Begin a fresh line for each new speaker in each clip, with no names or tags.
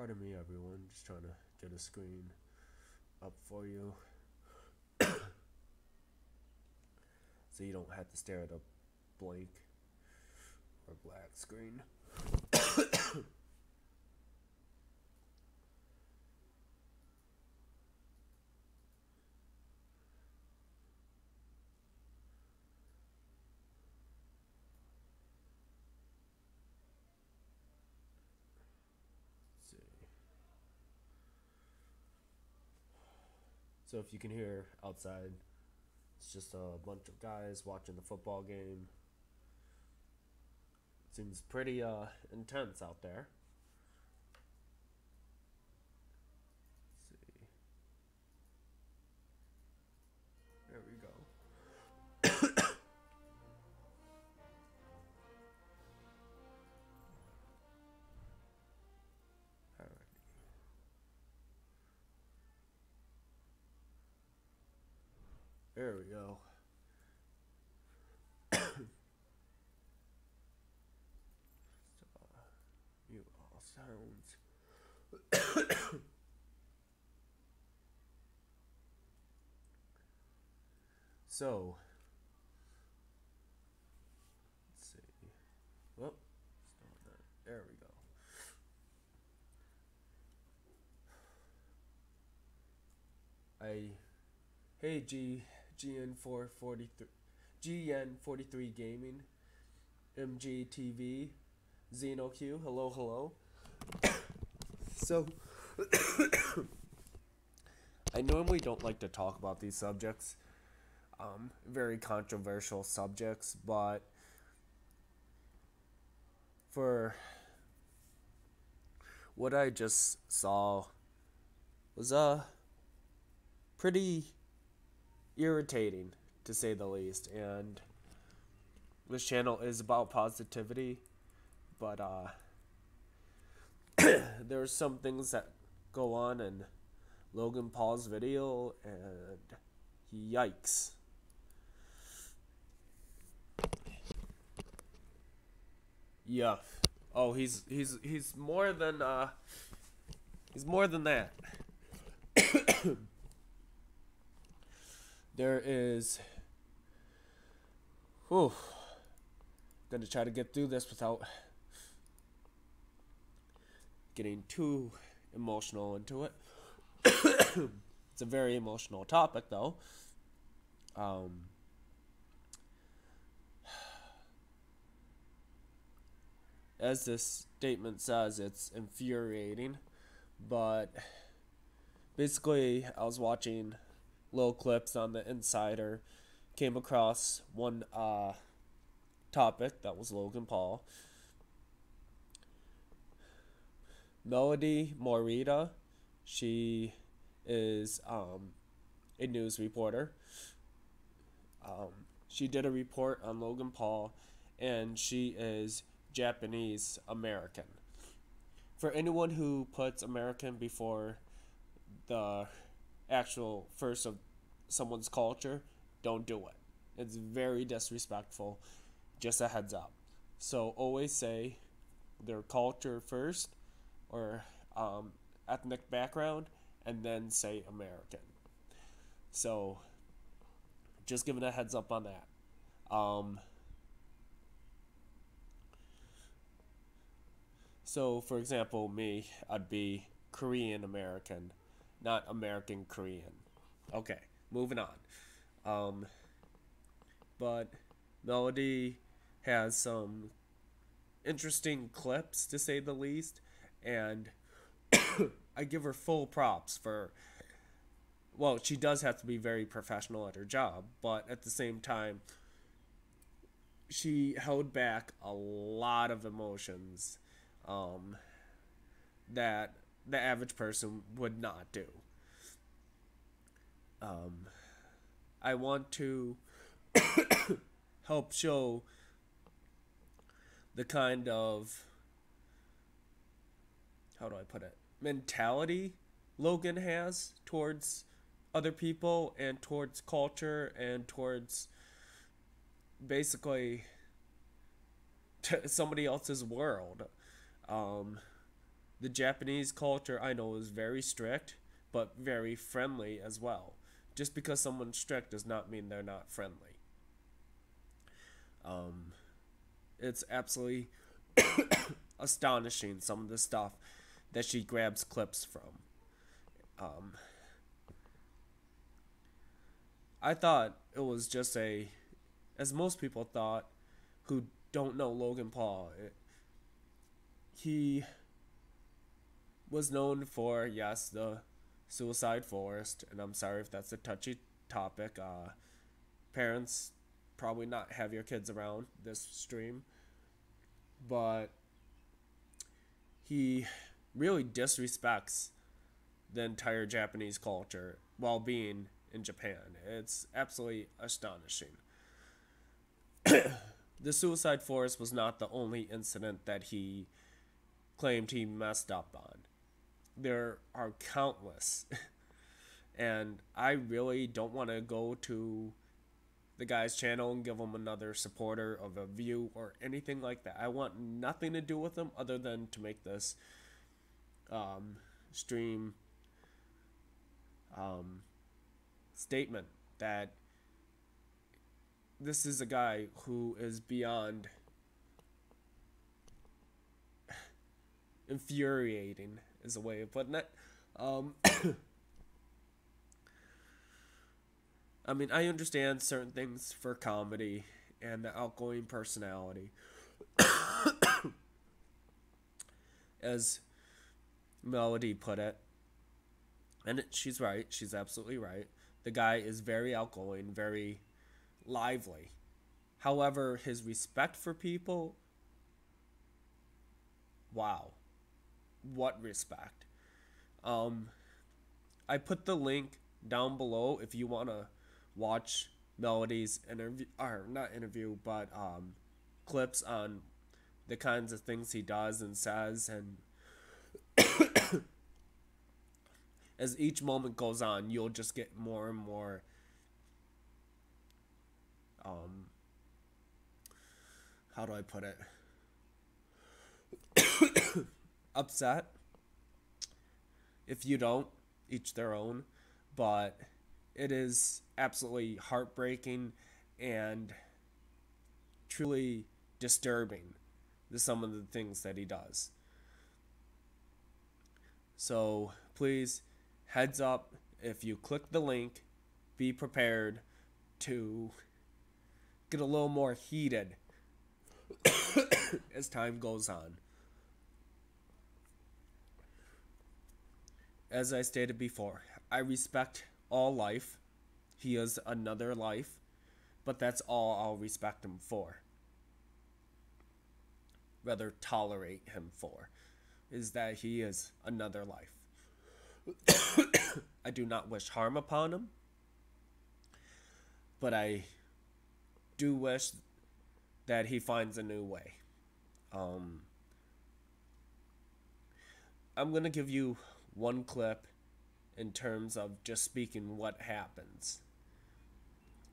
Pardon me, everyone. Just trying to get a screen up for you so you don't have to stare at a blank or black screen. Let's see. So if you can hear outside, it's just a bunch of guys watching the football game. Seems pretty intense out there. Let's see. There we go. All right. There we go. Mute all sounds. So, let's see. Well, it's not that. There we go. Hey GN443 GN43 Gaming, MGTV, XenoQ, hello. So, I normally don't like to talk about these subjects, very controversial subjects, but for what I just saw was pretty irritating, to say the least. And this channel is about positivity, but there's some things that go on in Logan Paul's video, and yikes. Yeah. Oh, he's more than that. There is. Whew. Gonna try to get through this without getting too emotional into it. It's a very emotional topic, though. As this statement says, it's infuriating, but basically, I was watching little clips on the Insider, came across one topic that was Logan Paul. Melodee, Morita, she is a news reporter. She did a report on Logan Paul, and she is Japanese American. For anyone who puts American before the actual first of someone's culture, don't do it. It's very disrespectful. Just a heads up. So always say their culture first, or ethnic background, and then say American. So just giving a heads up on that. So for example, me, I'd be Korean American, not American Korean. Okay, moving on. But Melodee has some interesting clips, to say the least, and I give her full props for, well, she does have to be very professional at her job, but at the same time, she held back a lot of emotions that the average person would not do. I want to help show the kind of, how do I put it, mentality Logan has towards other people and towards culture and towards basically somebody else's world. The Japanese culture I know is very strict, but very friendly as well. Just because someone's strict does not mean they're not friendly. Um, it's absolutely astonishing some of the stuff that she grabs clips from. Um, I thought it was just as most people thought who don't know Logan Paul, he was known for, yes, the suicide forest, and I'm sorry if that's a touchy topic. Parents, probably not have your kids around this stream, but he really disrespects the entire Japanese culture while being in Japan. It's absolutely astonishing. The suicide forest was not the only incident that he claimed he messed up on. There are countless. And I really don't want to go to the guy's channel and give him another supporter of a view or anything like that. I want nothing to do with him other than to make this stream statement that this is a guy who is beyond infuriating, is a way of putting it. I mean, I understand certain things for comedy and the outgoing personality. As Melodee put it, and she's right, she's absolutely right. The guy is very outgoing, very lively. However, his respect for people, wow. What respect. I put the link down below if you want to watch Melodee's interview, or not interview, but clips on the kinds of things he does and says, and as each moment goes on, you'll just get more and more how do I put it? Upset. If you don't, each their own, but it is absolutely heartbreaking and truly disturbing to some of the things that he does. So please, heads up, if you click the link, be prepared to get a little more heated as time goes on. As I stated before, I respect all life. He is another life, but that's all I'll respect him for. Rather tolerate him for, is that he is another life. I do not wish harm upon him, but I do wish that he finds a new way. I'm going to give you one clip in terms of just speaking what happens.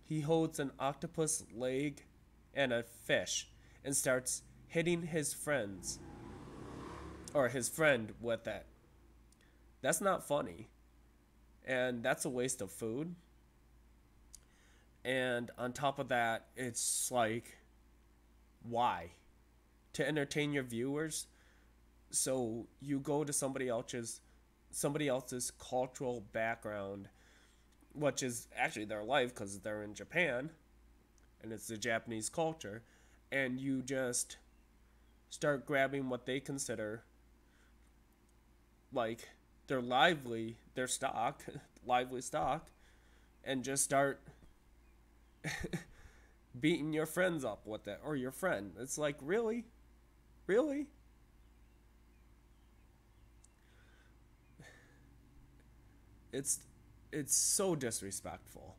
He holds an octopus leg and a fish and starts hitting his friends, or his friend, with it. That's not funny, and that's a waste of food. And on top of that, it's like, why? To entertain your viewers? So you go to somebody else's cultural background, which is actually their life because they're in Japan and it's the Japanese culture, and you just start grabbing what they consider like their lively stock, and just start beating your friends up with it, or your friend. It's like, really? It's so disrespectful.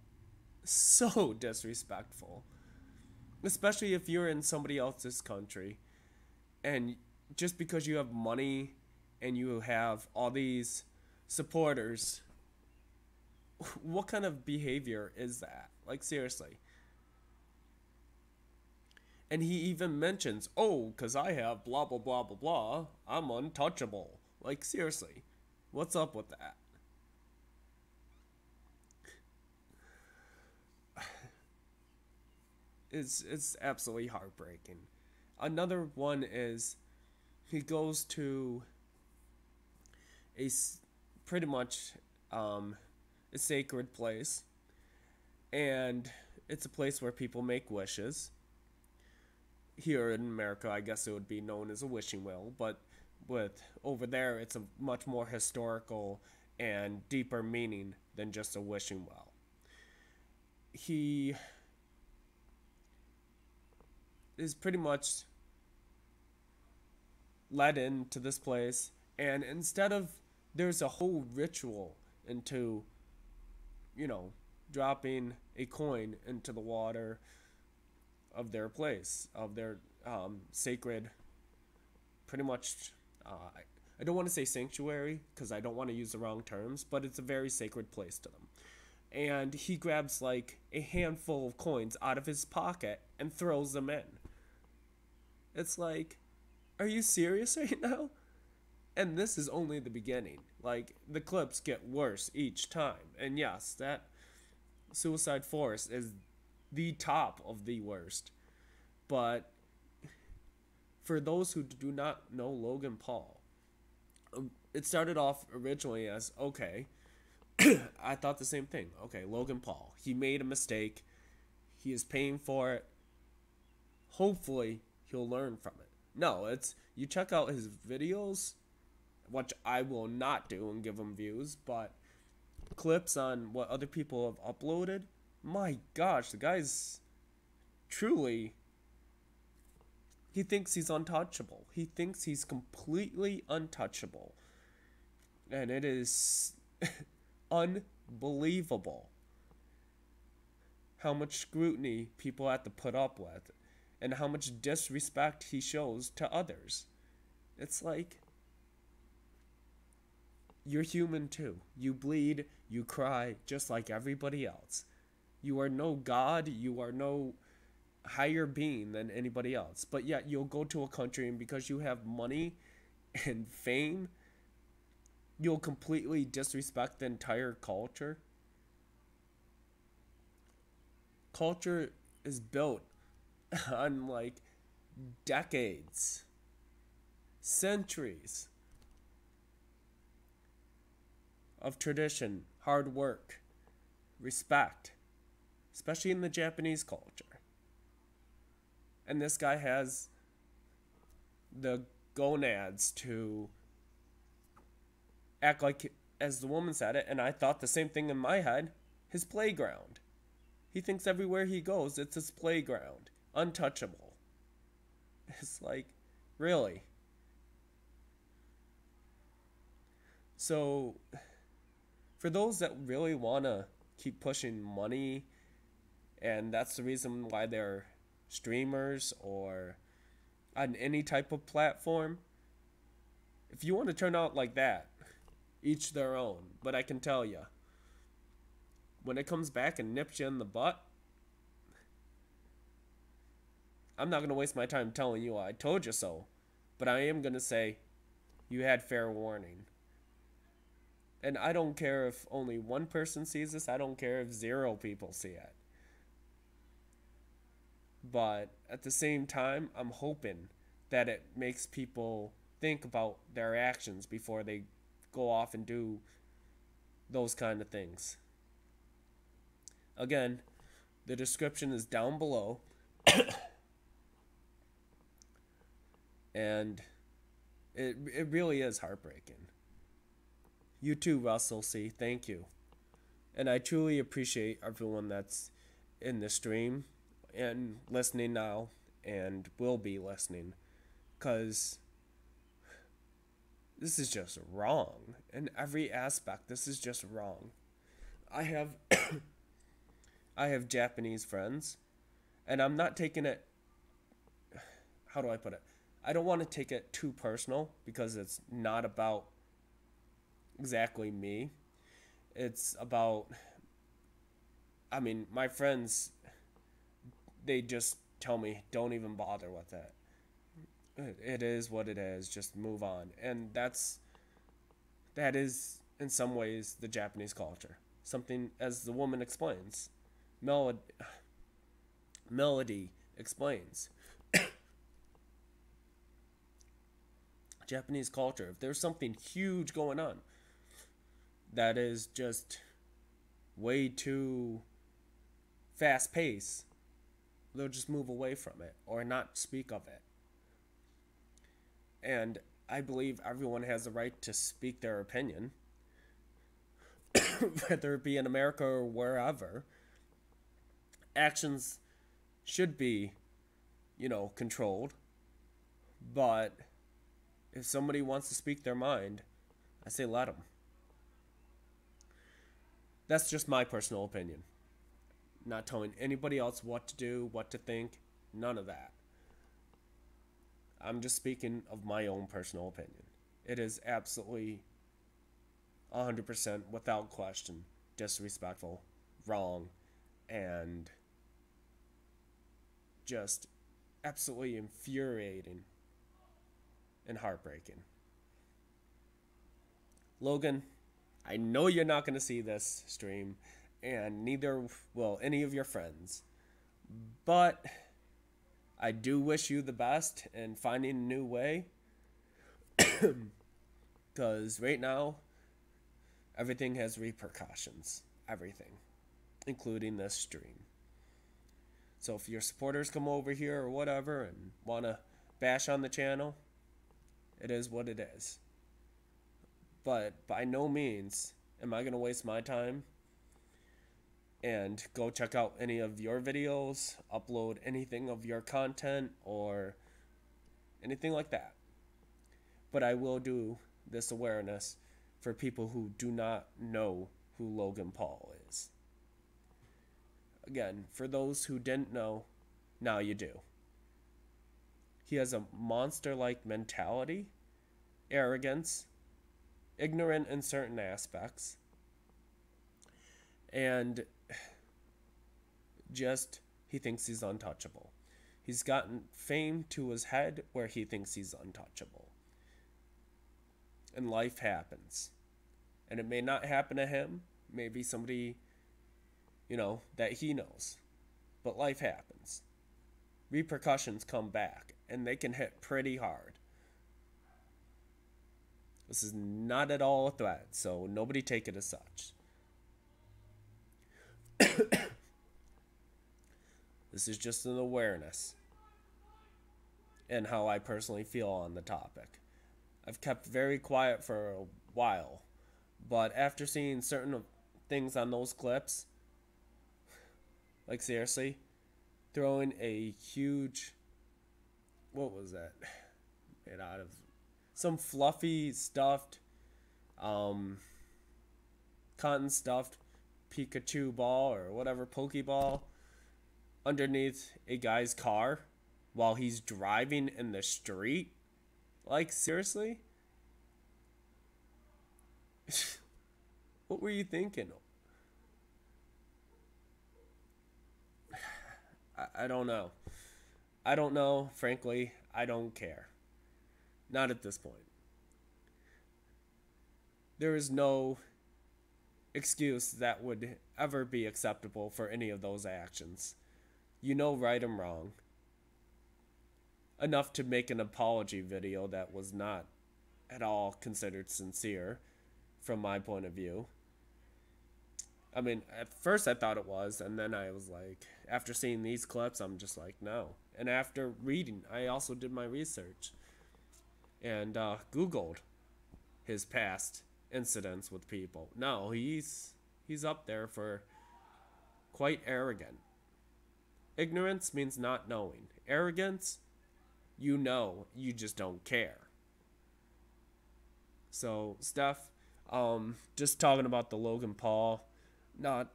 So disrespectful. Especially if you're in somebody else's country, and just because you have money and you have all these supporters, what kind of behavior is that? Like, seriously. And he even mentions, oh, because I have blah, blah, blah, blah, blah, I'm untouchable. Like, seriously, what's up with that? It's absolutely heartbreaking. Another one is he goes to a pretty much a sacred place, and it's a place where people make wishes. Here in America, I guess it would be known as a wishing well, but with over there, it's a much more historical and deeper meaning than just a wishing well. He is pretty much led into this place, and instead of there's a whole ritual into, you know, dropping a coin into the water of their place, of their sacred, pretty much. I don't want to say sanctuary because I don't want to use the wrong terms, but it's a very sacred place to them. And he grabs like a handful of coins out of his pocket and throws them in. It's like, are you serious right now? And this is only the beginning. Like, the clips get worse each time. And yes, that Suicide Forest is the top of the worst. But for those who do not know Logan Paul, it started off originally as, okay, I thought the same thing. Okay, Logan Paul, he made a mistake. He is paying for it. Hopefully, he'll learn from it. No, it's, you check out his videos, which I will not do and give him views, but clips on what other people have uploaded, my gosh, the guy's truly, he thinks he's untouchable. He thinks he's completely untouchable. And it is unbelievable how much scrutiny people have to put up with and how much disrespect he shows to others. It's like, you're human too. You bleed, you cry, just like everybody else. You are no god, you are no higher being than anybody else. But yet you'll go to a country, and because you have money and fame, you'll completely disrespect the entire culture. Culture is built on like decades, centuries of tradition, hard work, respect, especially in the Japanese culture. And this guy has the gonads to act like, as the woman said it, and I thought the same thing in my head, his playground. He thinks everywhere he goes, it's his playground. Untouchable. It's like, really? So, for those that really want to keep pushing money, and that's the reason why they're streamers or on any type of platform, if you want to turn out like that, each their own. But I can tell you, when it comes back and nips you in the butt, I'm not going to waste my time telling you I told you so, but I am going to say you had fair warning. And I don't care if only one person sees this. I don't care if 0 people see it. But at the same time, I'm hoping that it makes people think about their actions before they go off and do those kind of things. Again, the description is down below. And it really is heartbreaking. You too, Russell C. Thank you. And I truly appreciate everyone that's in the stream and listening now and will be listening. Because this is just wrong. In every aspect, this is just wrong. I have I have Japanese friends, and I'm not taking it, how do I put it? I don't want to take it too personal because it's not about exactly me. It's about, I mean, my friends, they just tell me, don't even bother with it. It is what it is, just move on. And that's that is in some ways the Japanese culture. Something, as the woman explains, Melodee explains. Japanese culture, if there's something huge going on that is just way too fast paced, they'll just move away from it or not speak of it. And I believe everyone has the right to speak their opinion, whether it be in America or wherever. Actions should be, controlled. But if somebody wants to speak their mind, I say let them. That's just my personal opinion. Not telling anybody else what to do, what to think, none of that. I'm just speaking of my own personal opinion. It is absolutely 100% without question disrespectful, wrong, and just absolutely infuriating and heartbreaking. Logan, I know you're not going to see this stream, and neither will any of your friends. But I do wish you the best in finding a new way. Because right now, everything has repercussions. Everything. Including this stream. So if your supporters come over here or whatever and want to bash on the channel, it is what it is. But by no means am I going to waste my time and go check out any of your videos, upload anything of your content, or anything like that. But I will do this awareness for people who do not know who Logan Paul is. Again, for those who didn't know, now you do. He has a monster-like mentality, arrogance, ignorant in certain aspects, and just he thinks he's untouchable. He's gotten fame to his head where he thinks he's untouchable. And life happens. And it may not happen to him, maybe somebody, that he knows. But life happens. Repercussions come back, and they can hit pretty hard. This is not at all a threat, so nobody take it as such. This is just an awareness and how I personally feel on the topic. I've kept very quiet for a while, but after seeing certain things on those clips, like seriously, throwing a huge, what was that? Made out of some fluffy stuffed, cotton stuffed Pikachu ball or whatever, Pokeball, underneath a guy's car while he's driving in the street. Like, seriously? What were you thinking? I don't know. I don't know. Frankly, I don't care. Not at this point. There is no excuse that would ever be acceptable for any of those actions. You know right and wrong. Enough to make an apology video that was not at all considered sincere from my point of view. I mean, at first I thought it was, and then I was like, after seeing these clips, I'm just like, no. And after reading, I also did my research and Googled his past incidents with people. No, he's up there for quite arrogant. Ignorance means not knowing. Arrogance, you know, you just don't care. So, Steph, just talking about the Logan Paul, not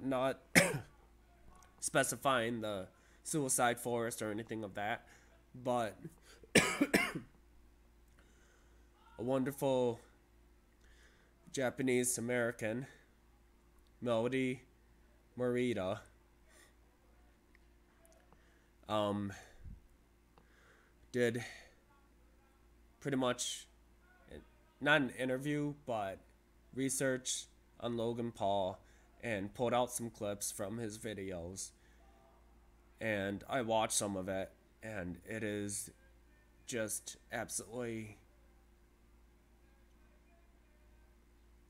specifying the suicide forest or anything of that, but a wonderful Japanese American, Melodee, Morita, did pretty much not an interview, but research on Logan Paul and pulled out some clips from his videos. And I watched some of it, and it is just absolutely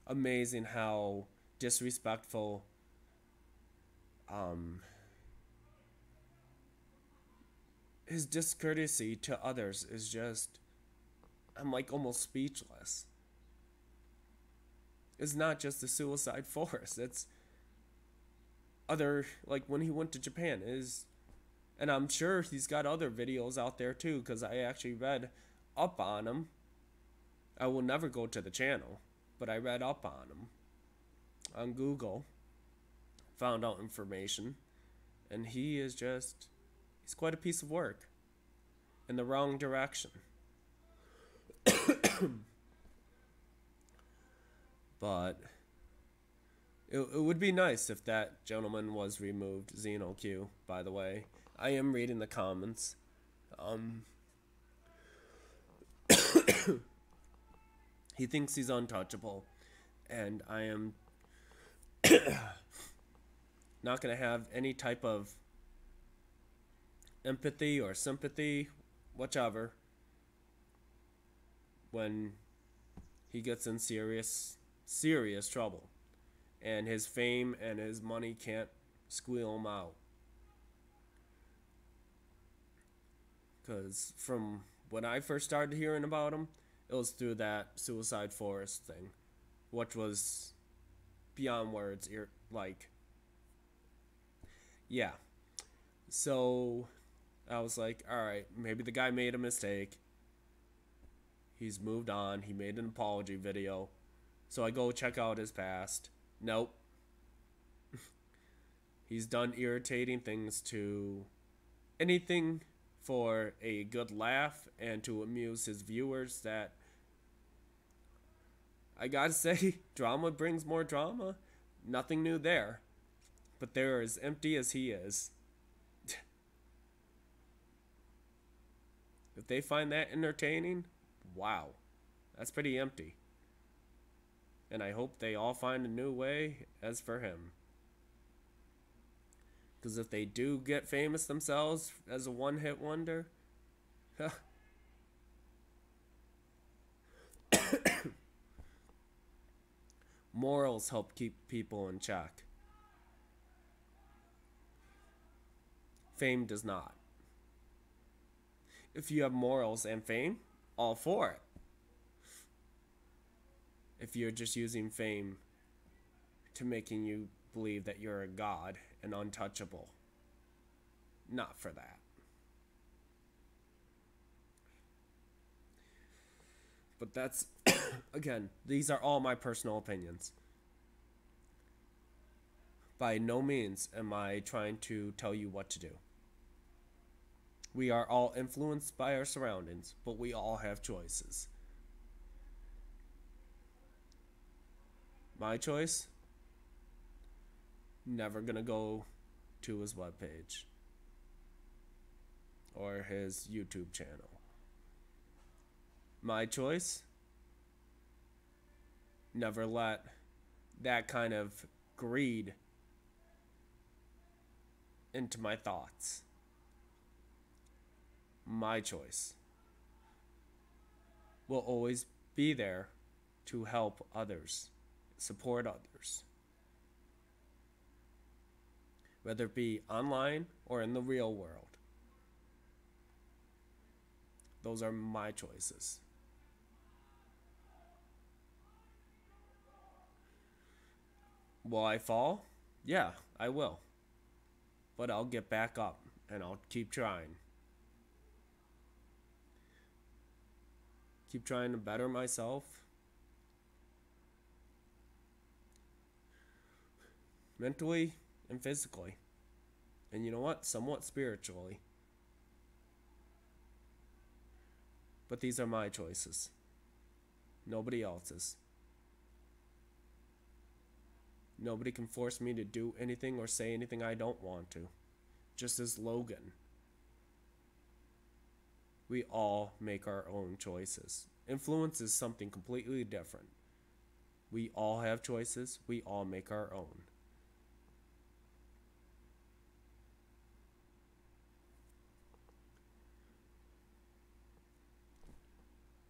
amazing how disrespectful his discourtesy to others is. Just, I'm like almost speechless. It's not just the suicide forest, it's other, like when he went to Japan is, and I'm sure he's got other videos out there too, because I actually read up on him. I will never go to the channel, but I read up on him on Google, found out information, and he's quite a piece of work in the wrong direction. But it would be nice if that gentleman was removed. XenoQ, by the way. I am reading the comments. He thinks he's untouchable, and I am not going to have any type of empathy or sympathy, whichever, when he gets in serious trouble and his fame and his money can't squeal him out. Because from when I first started hearing about him, it was through that suicide forest thing, which was beyond words. Like, yeah. So I was like, alright, maybe the guy made a mistake. He's moved on. He made an apology video. So I go check out his past. Nope. He's done irritating things to anything for a good laugh and to amuse his viewers. That, I gotta say, drama brings more drama. Nothing new there. But they're as empty as he is. If they find that entertaining, wow, that's pretty empty. And I hope they all find a new way as for him. Because if they do get famous themselves as a one-hit wonder, morals help keep people in check. Fame does not. If you have morals and fame, all for it. If you're just using fame to making you believe that you're a god and untouchable, not for that. But that's, again, these are all my personal opinions. By no means am I trying to tell you what to do. We are all influenced by our surroundings, but we all have choices. My choice? Never gonna go to his webpage or his YouTube channel. My choice? Never let that kind of greed into my thoughts. My choice will always be there to help others, support others, whether it be online or in the real world. Those are my choices. Will I fall? Yeah, I will. But I'll get back up and I'll keep trying. Keep trying to better myself. Mentally and physically. And you know what? Somewhat spiritually. But these are my choices. Nobody else's. Nobody can force me to do anything or say anything I don't want to. Just as Logan. We all make our own choices. Influence is something completely different. We all have choices. We all make our own.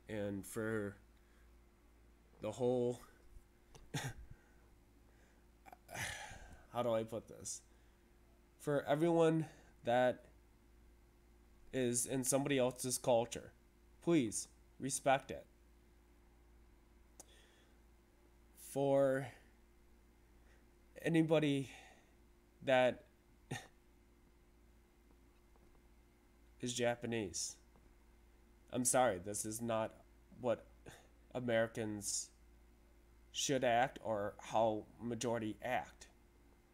And for the whole, how do I put this? For everyone that is in somebody else's culture, please respect it. For anybody that is Japanese, I'm sorry, this is not what Americans should act or how majority act.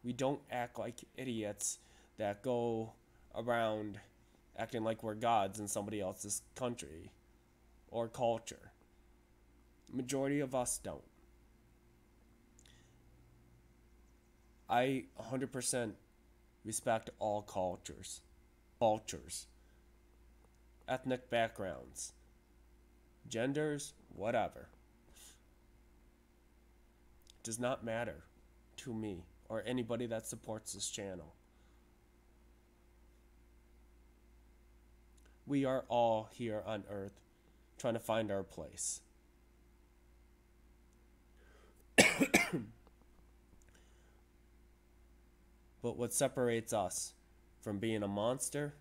We don't act like idiots that go around acting like we're gods in somebody else's country or culture. Majority of us don't. I 100% respect all cultures, ethnic backgrounds, genders, whatever. It does not matter to me or anybody that supports this channel. We are all here on earth trying to find our place. But what separates us from being a monster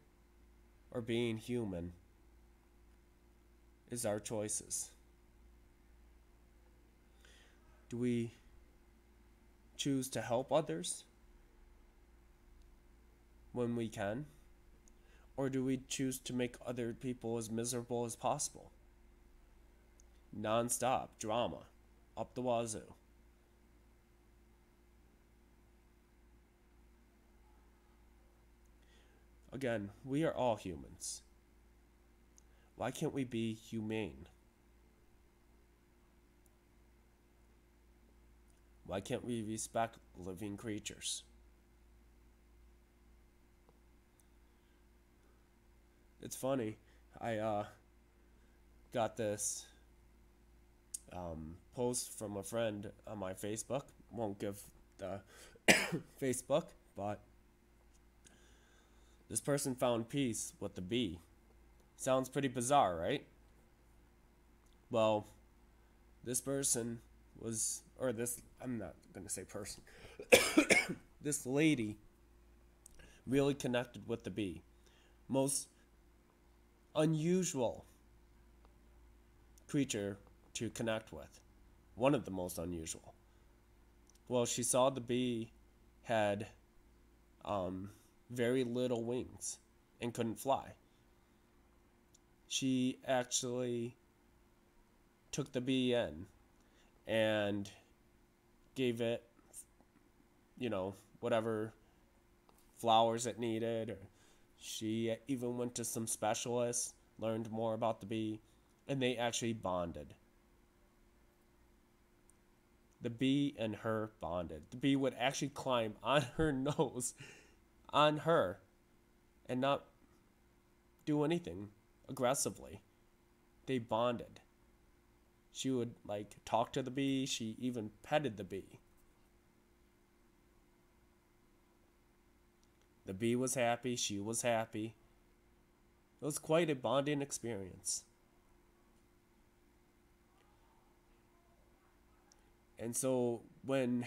or being human is our choices. Do we choose to help others when we can? Or do we choose to make other people as miserable as possible? Non-stop drama, up the wazoo. Again, we are all humans. Why can't we be humane? Why can't we respect living creatures? It's funny, I got this post from a friend on my Facebook. Won't give the Facebook, but this person found peace with the bee. Sounds pretty bizarre, right? Well, this person was, or this, I'm not going to say person. This lady really connected with the bee. Most unusual creature to connect with. One of the most unusual. Well, she saw the bee had very little wings and couldn't fly. She actually took the bee in and gave it, whatever flowers it needed. Or she even went to some specialists, learned more about the bee, and they actually bonded. The bee and her bonded. The bee would actually climb on her nose, on her, and not do anything aggressively. They bonded. She would talk to the bee. She even petted the bee. The bee was happy. She was happy. It was quite a bonding experience. And so when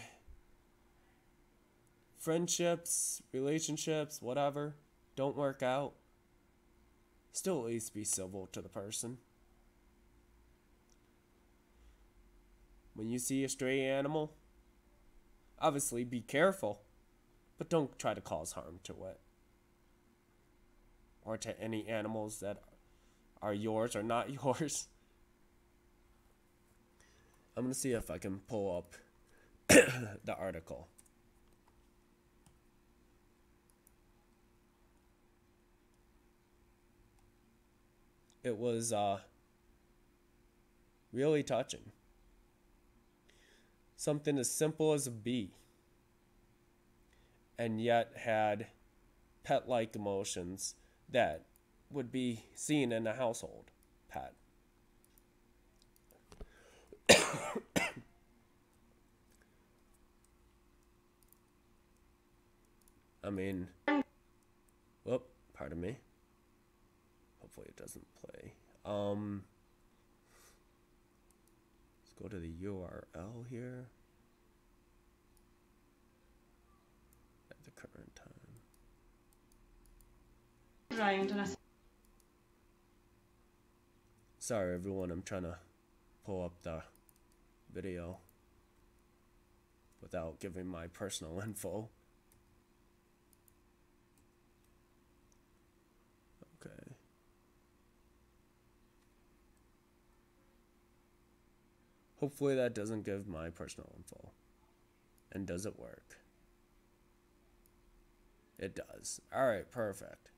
friendships, relationships, whatever, don't work out, still at least be civil to the person. When you see a stray animal, obviously be careful, but don't try to cause harm to it. Or to any animals that are yours or not yours. I'm going to see if I can pull up the article. It was really touching. Something as simple as a bee, and yet had pet-like emotions that would be seen in a household pet. I mean, whoop, pardon me. Hopefully it doesn't play. Let's go to the URL here. At the current time. Sorry everyone, I'm trying to pull up the video without giving my personal info. Okay. Hopefully that doesn't give my personal info. And does it work? It does. Alright, perfect.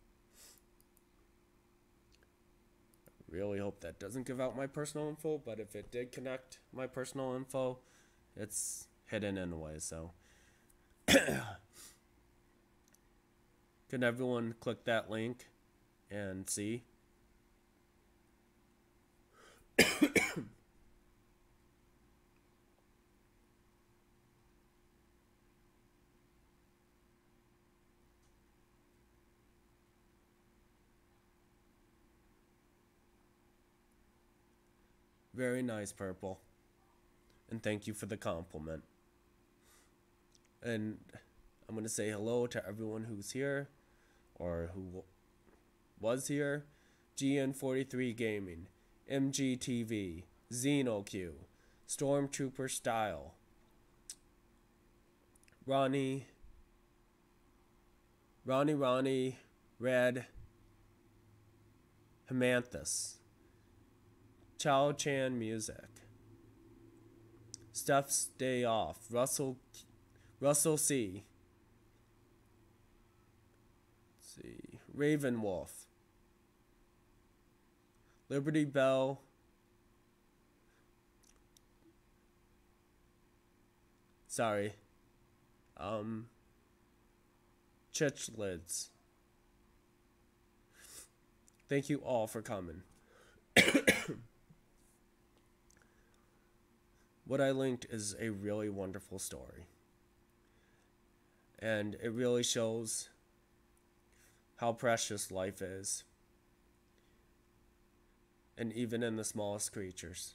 I really hope that doesn't give out my personal info, but if it did connect my personal info, it's hidden anyway, so. Can everyone click that link and see? Very nice, Purple. And thank you for the compliment. And I'm going to say hello to everyone who's here or who was here. GN43 Gaming, MGTV, XenoQ, Stormtrooper Style, Ronnie, Red, Hemanthus, Chow Chan Music, Steph's Day Off, Russell C. Let's see, Raven Wolf, Liberty Bell, sorry, Chitchlids. Thank you all for coming. What I linked is a really wonderful story. And it really shows how precious life is. And even in the smallest creatures.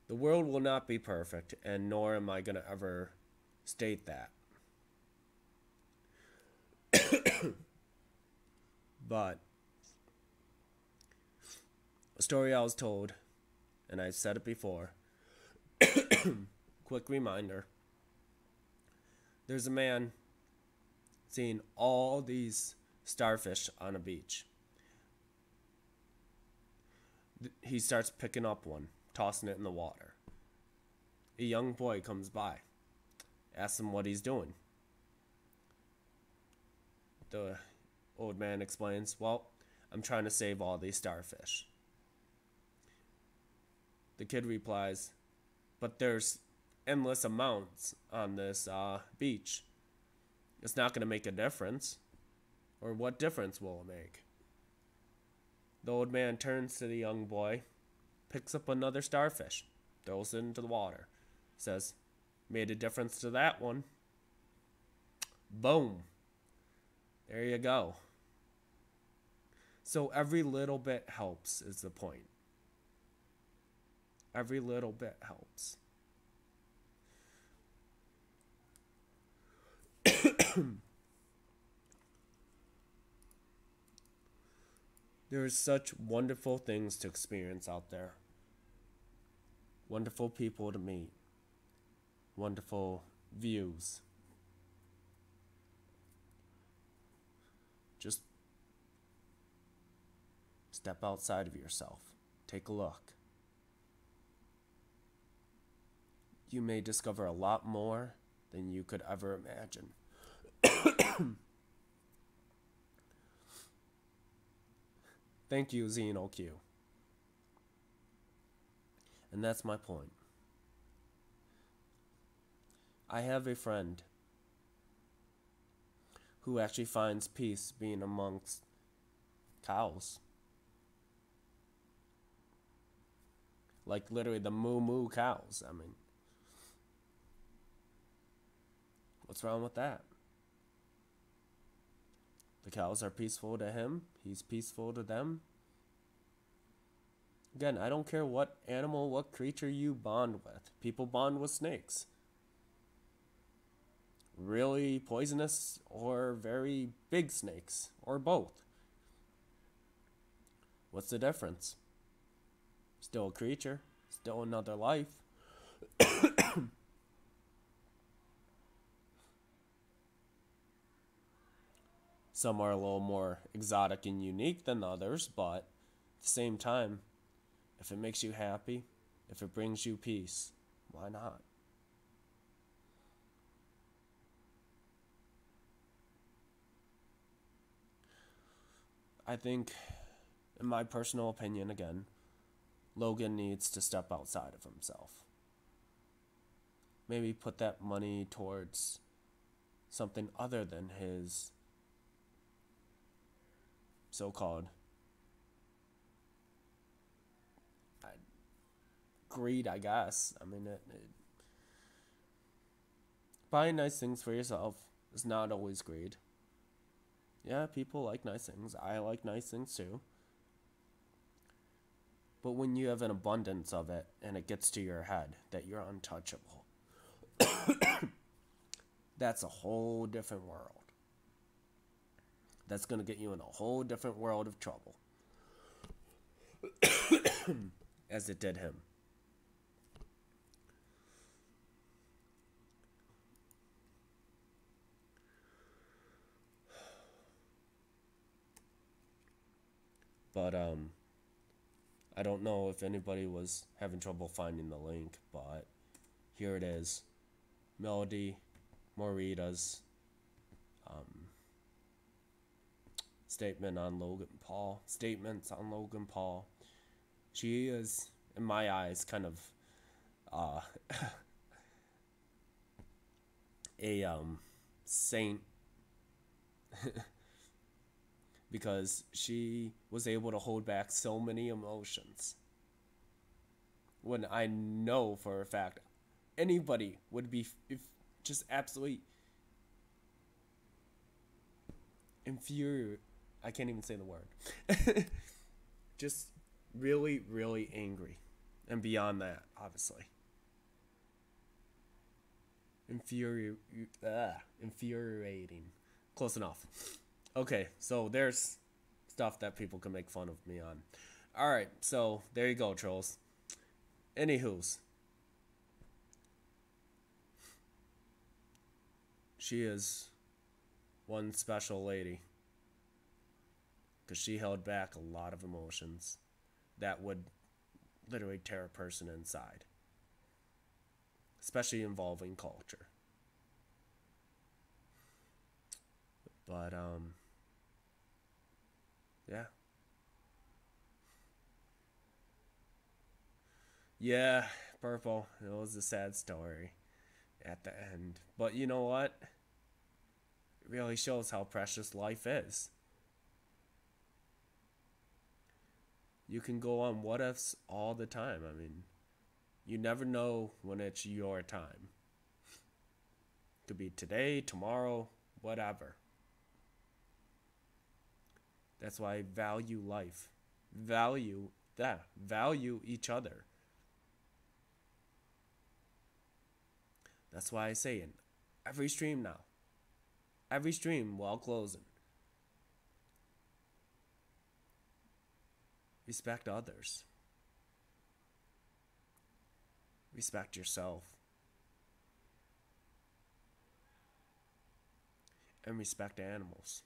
The world will not be perfect, and nor am I going to ever state that. But a story I was told, and I've said it before, quick reminder, there's a man seeing all these starfish on a beach. He starts picking up one, tossing it in the water. A young boy comes by, asks him what he's doing. The old man explains, well, I'm trying to save all these starfish. The kid replies, but there's endless amounts on this beach. It's not going to make a difference. Or what difference will it make? The old man turns to the young boy, picks up another starfish, throws it into the water, says, made a difference to that one. Boom. There you go. So every little bit helps is the point. Every little bit helps. There's such wonderful things to experience out there. Wonderful people to meet. Wonderful views. Just step outside of yourself. Take a look. You may discover a lot more than you could ever imagine. Thank you, XenoQ. And that's my point. I have a friend who actually finds peace being amongst cows. Like literally the moo moo cows, I mean. What's wrong with that? The cows are peaceful to him. He's peaceful to them. Again, I don't care what animal, what creature you bond with. People bond with snakes. Really poisonous or very big snakes, or both. What's the difference? Still a creature, still another life. Some are a little more exotic and unique than others, but at the same time, if it makes you happy, if it brings you peace, why not? I think, in my personal opinion again, Logan needs to step outside of himself. Maybe put that money towards something other than his so-called greed, I guess. I mean, buying nice things for yourself is not always greed. Yeah, people like nice things. I like nice things too. But when you have an abundance of it and it gets to your head that you're untouchable, that's a whole different world. That's going to get you in a whole different world of trouble. As it did him. But I don't know if anybody was having trouble finding the link, but here it is. Melodee, Morita's statements on Logan Paul. She is, in my eyes, kind of a saint because she was able to hold back so many emotions. When I know for a fact anybody would be just absolutely infuriated. I can't even say the word. Just really, really angry. And beyond that, obviously. Infuriating. Close enough. Okay, so there's stuff that people can make fun of me on. Alright, so there you go, trolls. Anywho's. She is one special lady. Because she held back a lot of emotions that would literally tear a person inside. Especially involving culture. But, yeah. Yeah, Purple. It was a sad story at the end. But you know what? It really shows how precious life is. You can go on what ifs all the time. I mean, you never know when it's your time. Could be today, tomorrow, whatever. That's why I value life. Value each other. That's why I say in every stream now. Every stream while closing. Respect others. Respect yourself. And respect animals.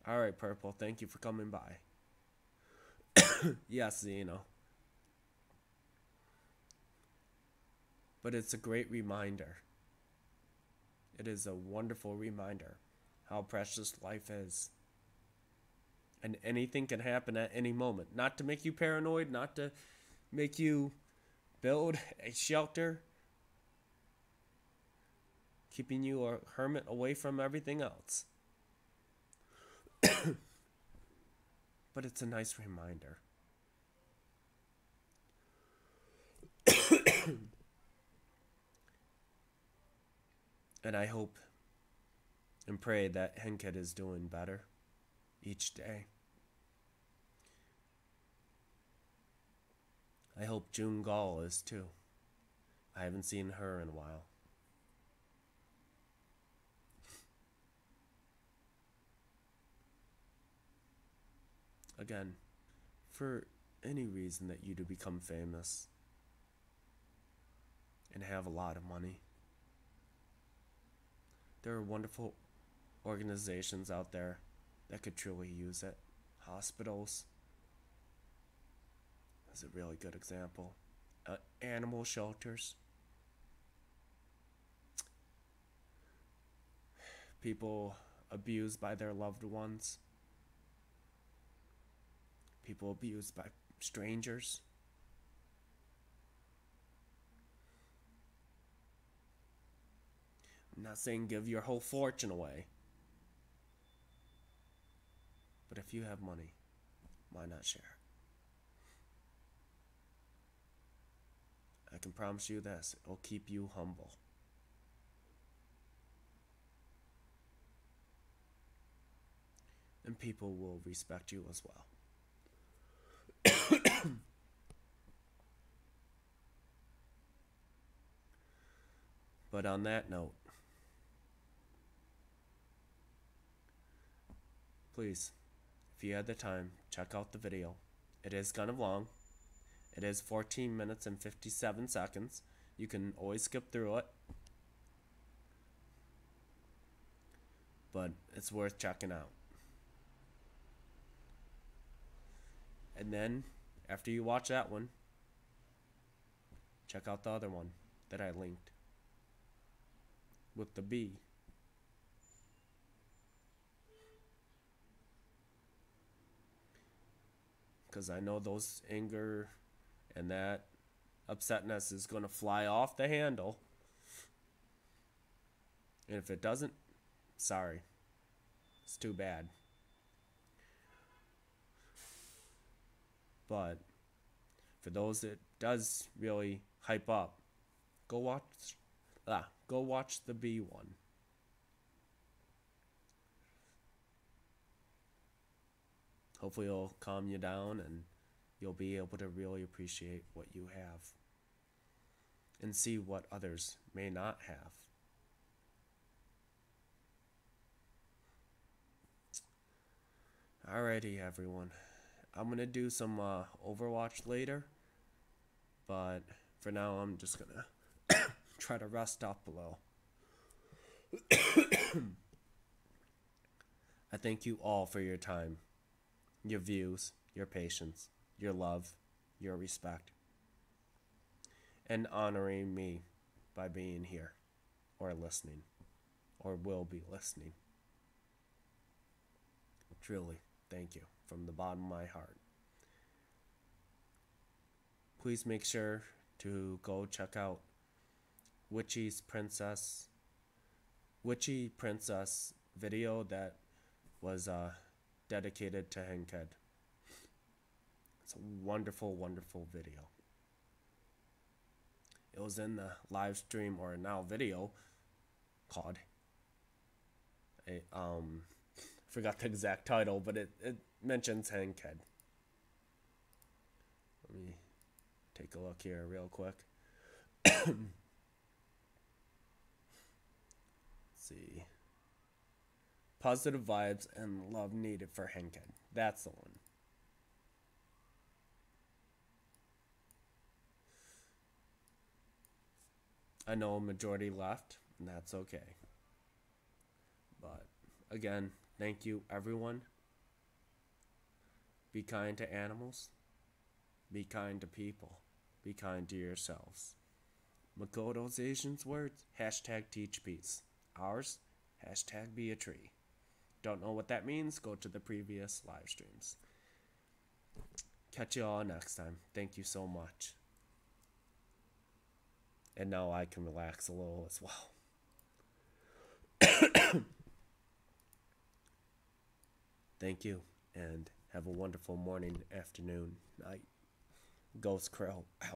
Alright, Purple, thank you for coming by. Yes, Zeno. But it's a great reminder. It is a wonderful reminder how precious life is. And anything can happen at any moment. Not to make you paranoid, not to make you build a shelter, keeping you a hermit away from everything else. But it's a nice reminder. And I hope and pray that Henked is doing better each day. I hope June Gall is too. I haven't seen her in a while. Again, for any reason that you do become famous and have a lot of money, there are wonderful organizations out there that could truly use it. Hospitals is a really good example. Animal shelters. People abused by their loved ones. People abused by strangers. I'm not saying give your whole fortune away. But if you have money, why not share it? I can promise you this, it'll keep you humble. And people will respect you as well. But on that note, please, if you had the time, check out the video. It is kind of long. It is 14 minutes and 57 seconds. You can always skip through it. But it's worth checking out. And then, after you watch that one, check out the other one that I linked with the bee. Because I know those anger and that upsetness is going to fly off the handle. And if it doesn't, sorry. It's too bad. But for those that does really hype up, go watch the B one. Hopefully it'll calm you down and you'll be able to really appreciate what you have and see what others may not have. Alrighty, everyone. I'm going to do some Overwatch later, but for now I'm just going to try to rest up a little. I thank you all for your time, your views, your patience, your love, your respect, and honoring me by being here, or listening, or will be listening. Truly, thank you from the bottom of my heart. Please make sure to go check out Witchy Princess video that was dedicated to Henked. It's a wonderful, wonderful video. It was in the live stream, or now video, called forgot the exact title, but it mentions Henked. Let me take a look here real quick. Let's see. Positive vibes and love needed for Henked. That's the one. I know a majority left, and that's okay. But again, thank you, everyone. Be kind to animals. Be kind to people. Be kind to yourselves. Makoto's Asian's words, #teach peace. Ours, #be a tree. Don't know what that means? Go to the previous live streams. Catch you all next time. Thank you so much. And now I can relax a little as well. Thank you, and have a wonderful morning, afternoon, night. Ghost Crow out.